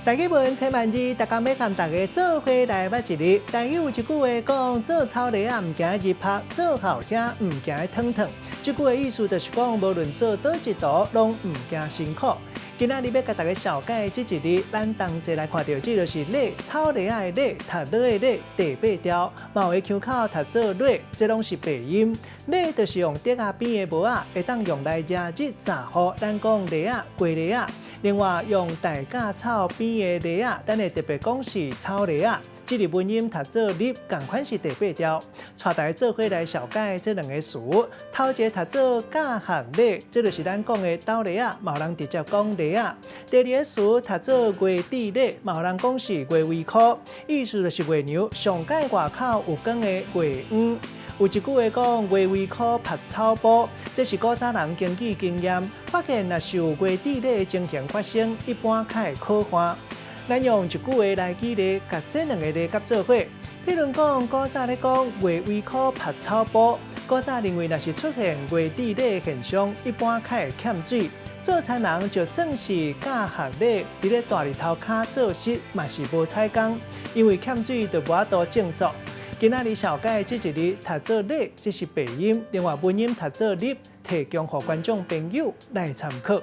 大家问千万字，大家要和大家做伙来捌一日。但有一句话讲，做草泥啊，唔惊日晒；做后生唔惊烫烫。这句的意思就是讲，无论做倒一道，拢唔惊辛苦。今仔日要甲大家小解这一日，咱同齐来看到，这就是礼草泥啊的礼，读礼的礼，第八条，嘛有腔口读做礼，这拢是白音。礼就是用竹啊边的帽啊，会当用来遮日杂货，咱讲泥啊、过泥啊。另外，用大架草边的泥啊，咱会特别讲是草泥啊。这日文音读做立，同款是第八条。带大家做伙来小解这两个词。头一个读做架行礼，这就是咱讲的斗泥啊，嘛有人直接讲泥啊。第二个词读做月底礼，嘛有人讲是月尾考，意思就是月娘上界外口有光的月圆。有一句话讲，月尾考拍草布，这是古早人经济经验，发现若是有月底礼的情形发生，一般较会可欢。咱用一句话来举例，甲这两个例甲做伙。譬如讲，古早咧讲月尾考拍草布，古早认为若是出现月底礼的现象，一般较会欠水。做田人就算是教学礼，伫咧大日头骹做事嘛是无采工，因为欠水就无法度种作。今仔日小解这一日读做礼，这是白音，另外文音读做立，提供予观众朋友来参考。